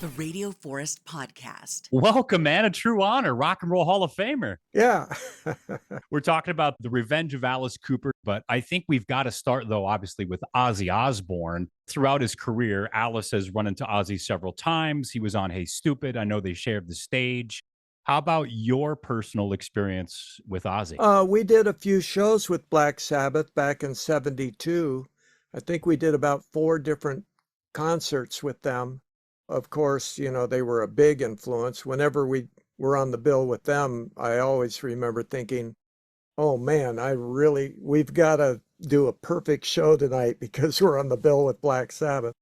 The Radio Forest Podcast. Welcome, man. A true honor. Rock and Roll Hall of Famer. Yeah. We're talking about The Revenge of Alice Cooper, but I think we've got to start, though, obviously, with Ozzy Osbourne. Throughout his career, Alice has run into Ozzy several times. He was on Hey Stupid. I know they shared the stage. How about your personal experience with Ozzy? We did a few shows with Black Sabbath back in '72. I think we did about 4 different concerts with them. Of course, they were a big influence. Whenever we were on the bill with them, I always remember thinking, oh man, we've got to do a perfect show tonight because we're on the bill with Black Sabbath.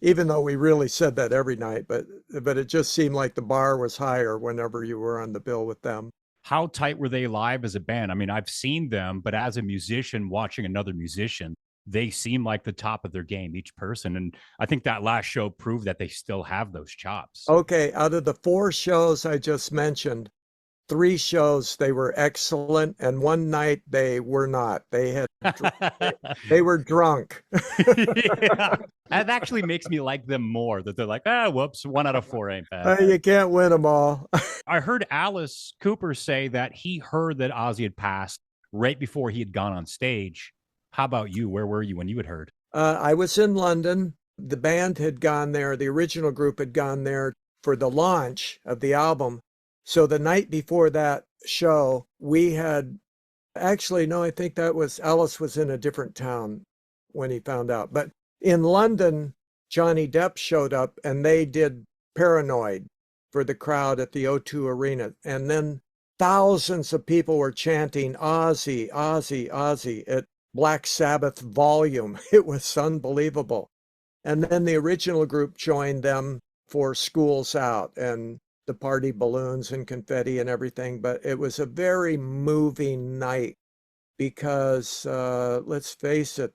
Even though we really said that every night, but it just seemed like the bar was higher whenever you were on the bill with them. How tight were they live as a band? I mean, I've seen them, but as a musician watching another musician, they seem like the top of their game, each person. And I think that last show proved that they still have those chops. Okay, out of the 4 shows I just mentioned, 3 shows they were excellent, and one night they were not. They were drunk. Yeah. That actually makes me like them more, that they're like, whoops, 1 out of 4 ain't bad. You can't win them all. I heard Alice Cooper say that he heard that Ozzy had passed right before he had gone on stage. How about you? Where were you when you had heard? I was in London. The band had gone there. The original group had gone there for the launch of the album. So the night before that show, we had actually, no, I think Alice was in a different town when he found out. But in London, Johnny Depp showed up and they did Paranoid for the crowd at the O2 Arena. And then thousands of people were chanting Ozzy, Ozzy, Ozzy at Black Sabbath volume. It was unbelievable. And then the original group joined them for Schools Out and the party balloons and confetti and everything. But it was a very moving night because, let's face it,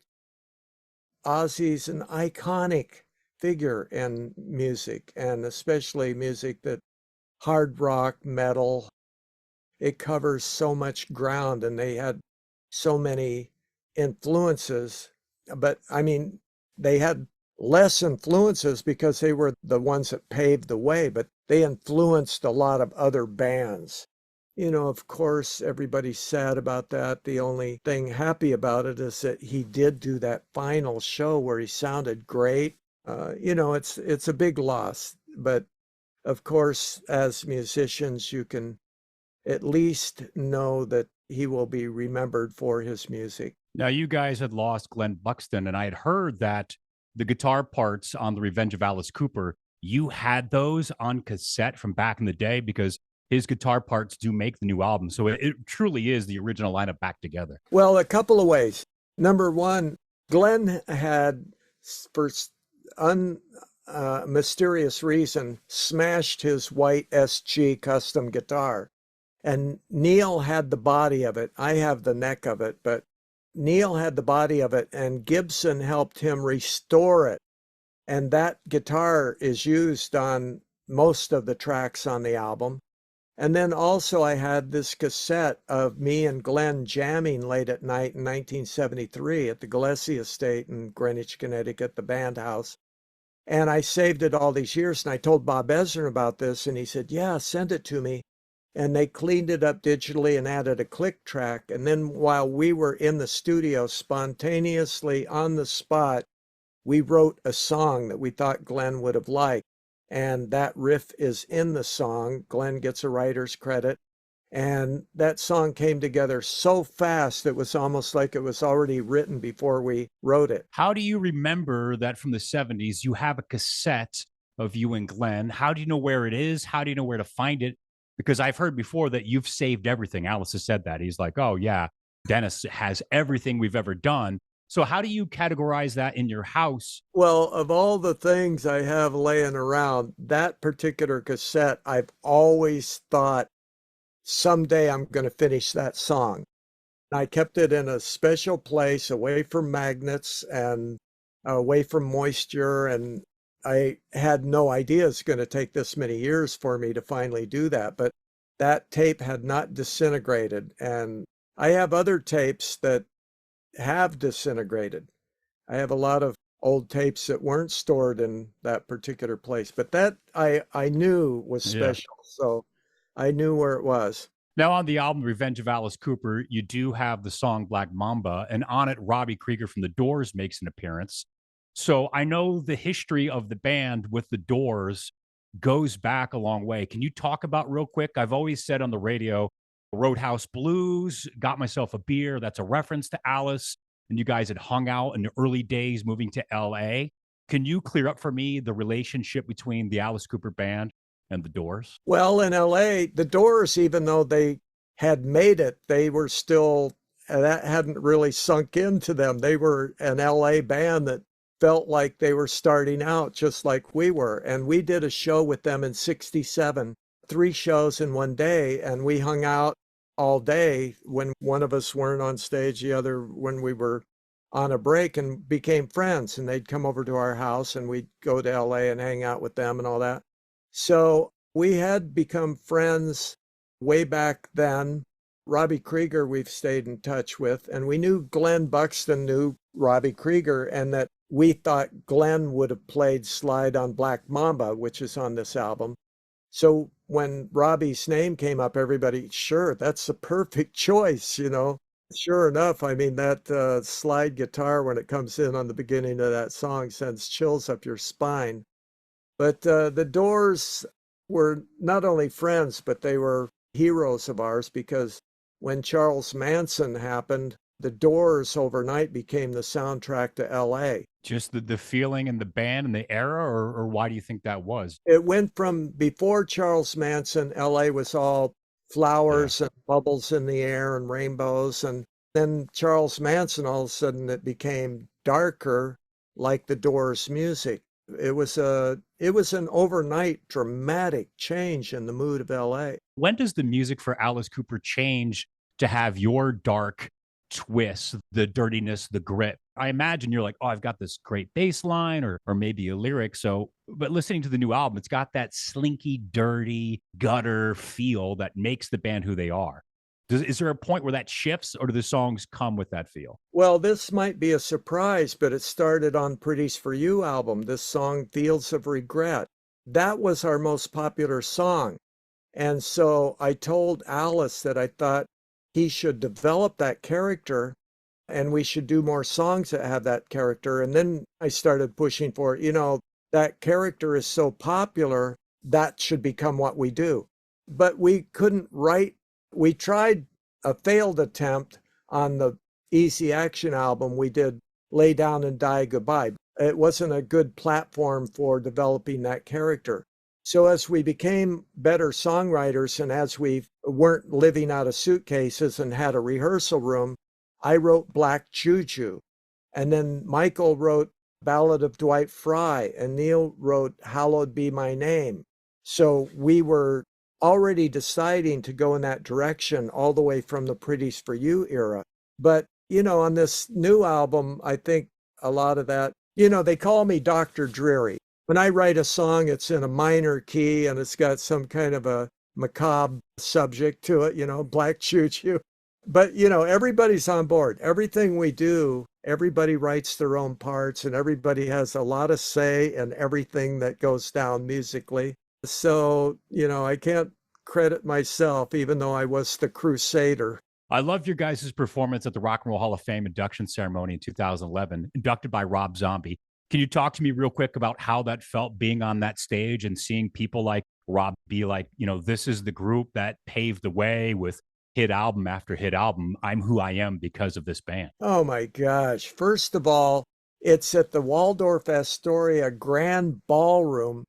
Ozzy's an iconic figure in music, and especially music that hard rock, metal, it covers so much ground, and they had so many influences. But I mean, they had less influences because they were the ones that paved the way, but they influenced a lot of other bands. Of course, everybody's sad about that. The only thing happy about it is that he did do that final show where he sounded great. It's a big loss, but of course, as musicians, you can at least know that he will be remembered for his music. Now, you guys had lost Glen Buxton, and I had heard that the guitar parts on The Revenge of Alice Cooper, you had those on cassette from back in the day because his guitar parts do make the new album. So it truly is the original lineup back together. Well, a couple of ways. Number one, Glenn had, for mysterious reason, smashed his white SG custom guitar. And Neil had the body of it. I have the neck of it, but Neil had the body of it, and Gibson helped him restore it. And that guitar is used on most of the tracks on the album. And then also I had this cassette of me and Glenn jamming late at night in 1973 at the Gillespie Estate in Greenwich, Connecticut, the band house. And I saved it all these years, and I told Bob Ezrin about this, and he said, yeah, send it to me. And they cleaned it up digitally and added a click track. And then while we were in the studio, spontaneously on the spot, we wrote a song that we thought Glenn would have liked. And that riff is in the song. Glenn gets a writer's credit. And that song came together so fast, it was almost like it was already written before we wrote it. How do you remember that from the 70s, you have a cassette of you and Glenn? How do you know where it is? How do you know where to find it? Because I've heard before that you've saved everything. Alice has said that. He's like, oh, yeah, Dennis has everything we've ever done. So how do you categorize that in your house? Well, of all the things I have laying around, that particular cassette, I've always thought someday I'm going to finish that song. I kept it in a special place away from magnets and away from moisture. And I had no idea it's going to take this many years for me to finally do that. But that tape had not disintegrated. And I have other tapes that have disintegrated. I have a lot of old tapes that weren't stored in that particular place. But that I knew was Yeah. special, so I knew where it was. Now, on the album Revenge of Alice Cooper, you do have the song Black Mamba, and on it, Robbie Krieger from The Doors makes an appearance. So I know the history of the band with The Doors goes back a long way. Can you talk about real quick? I've always said on the radio, Roadhouse Blues, Got Myself a Beer. That's a reference to Alice. And you guys had hung out in the early days moving to LA. Can you clear up for me the relationship between the Alice Cooper band and The Doors? Well, in LA, the Doors, even though they had made it, they were still, that hadn't really sunk into them. They were an LA band that felt like they were starting out just like we were. And we did a show with them in 67, 3 shows in one day, and we hung out all day when one of us weren't on stage, the other when we were on a break, and became friends. And they'd come over to our house and we'd go to LA and hang out with them and all that. So we had become friends way back then. Robbie Krieger we've stayed in touch with, and we knew Glen Buxton knew Robbie Krieger, and that we thought Glen would have played slide on Black Mamba, which is on this album. So when Robbie's name came up, everybody, sure, that's the perfect choice, you know. Sure enough, I mean, that slide guitar when it comes in on the beginning of that song sends chills up your spine. But the Doors were not only friends, but they were heroes of ours, because when Charles Manson happened, the Doors overnight became the soundtrack to LA. Just the feeling in the band and the era, or why do you think that was? It went from before Charles Manson, LA was all flowers and bubbles in the air and rainbows. And then Charles Manson, all of a sudden it became darker, like the Doors music. It was an overnight dramatic change in the mood of LA. When does the music for Alice Cooper change to have your dark twists, the dirtiness, the grit? I imagine you're like, oh, I've got this great bass line or maybe a lyric. So, but listening to the new album, it's got that slinky, dirty, gutter feel that makes the band who they are. Is there a point where that shifts, or do the songs come with that feel? Well, this might be a surprise, but it started on Pretty's For You album, this song, Fields of Regret. That was our most popular song. And so I told Alice that I thought he should develop that character and we should do more songs that have that character. And then I started pushing for, that character is so popular, that should become what we do. But we couldn't write. We tried a failed attempt on the Easy Action album. We did Lay Down and Die Goodbye. It wasn't a good platform for developing that character. So as we became better songwriters, and as we weren't living out of suitcases and had a rehearsal room, I wrote Black Juju. And then Michael wrote Ballad of Dwight Fry, and Neil wrote Hallowed Be My Name. So we were already deciding to go in that direction all the way from the Pretties for You era. But, on this new album, I think a lot of that, they call me Dr. Dreary. When I write a song, it's in a minor key and it's got some kind of a macabre subject to it, Black Choo-Choo. But, everybody's on board. Everything we do, everybody writes their own parts and everybody has a lot of say in everything that goes down musically. So, I can't credit myself, even though I was the crusader. I loved your guys' performance at the Rock and Roll Hall of Fame induction ceremony in 2011, inducted by Rob Zombie. Can you talk to me real quick about how that felt being on that stage and seeing people like Rob be like, this is the group that paved the way with hit album after hit album. I'm who I am because of this band. Oh my gosh. First of all, it's at the Waldorf Astoria Grand Ballroom.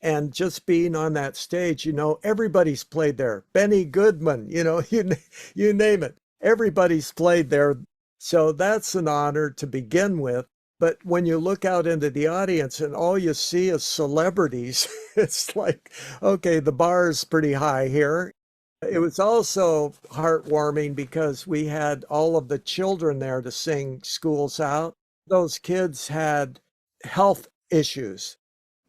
And just being on that stage, everybody's played there. Benny Goodman, you name it. Everybody's played there. So that's an honor to begin with. But when you look out into the audience and all you see is celebrities, it's like, okay, the bar is pretty high here. It was also heartwarming because we had all of the children there to sing Schools Out. Those kids had health issues.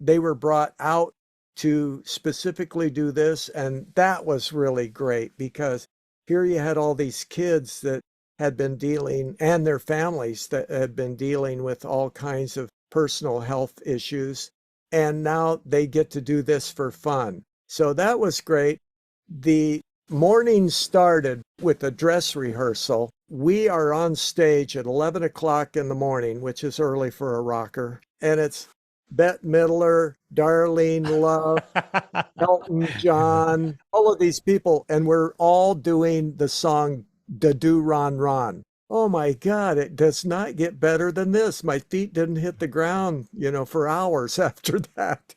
They were brought out to specifically do this, and that was really great because here you had all these kids that had been dealing, and their families that had been dealing with all kinds of personal health issues. And now they get to do this for fun. So that was great. The morning started with a dress rehearsal. We are on stage at 11 o'clock in the morning, which is early for a rocker. And it's Bette Midler, Darlene Love, Elton John, all of these people. And we're all doing the song, Da Do Ron Ron. Oh my God, it does not get better than this. My feet didn't hit the ground, for hours after that.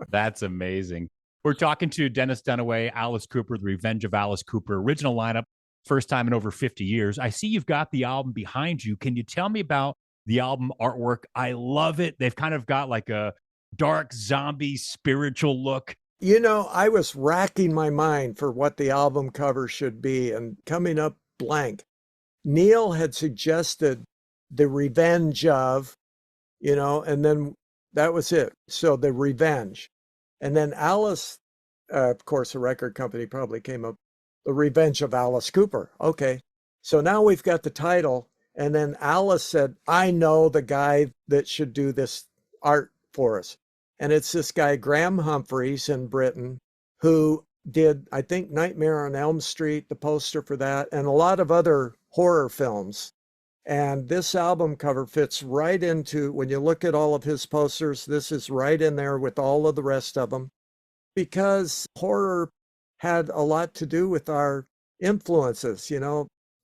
That's amazing. We're talking to Dennis Dunaway, Alice Cooper, The Revenge of Alice Cooper, original lineup, first time in over 50 years. I see you've got the album behind you. Can you tell me about the album artwork? I love it. They've kind of got like a dark zombie spiritual look. I was racking my mind for what the album cover should be and coming up blank. Neil had suggested The Revenge of, and then that was it. So The Revenge. And then Alice, of course, a record company probably came up, The Revenge of Alice Cooper. Okay. So now we've got the title. And then Alice said, I know the guy that should do this art for us. And it's this guy, Graham Humphreys in Britain, who did, I think, Nightmare on Elm Street, the poster for that, and a lot of other horror films. And this album cover fits right into, when you look at all of his posters, this is right in there with all of the rest of them, because horror had a lot to do with our influences,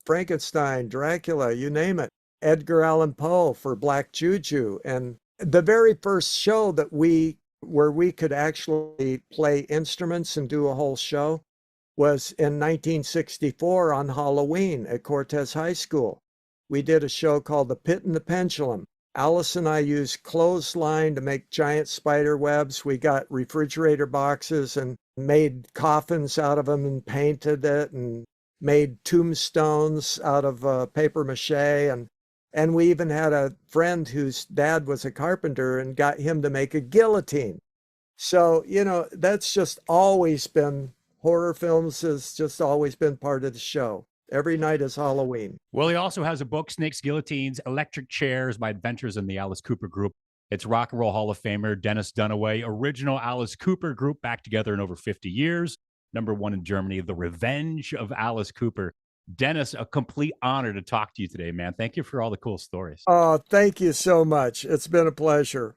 Frankenstein, Dracula, you name it, Edgar Allan Poe for Black Juju. And the very first show where we could actually play instruments and do a whole show was in 1964 on Halloween at Cortez High School. We did a show called The Pit and the Pendulum. Alice and I used clothesline to make giant spider webs. We got refrigerator boxes and made coffins out of them and painted it and made tombstones out of paper mache. And we even had a friend whose dad was a carpenter and got him to make a guillotine. So, that's just always been, horror films has just always been part of the show. Every night is Halloween. Well, he also has a book, Snakes, Guillotines, Electric Chairs, My Adventures in the Alice Cooper Group. It's Rock and Roll Hall of Famer Dennis Dunaway, original Alice Cooper group, back together in over 50 years. #1 in Germany, The Revenge of Alice Cooper. Dennis, a complete honor to talk to you today, man. Thank you for all the cool stories. Oh, thank you so much. It's been a pleasure.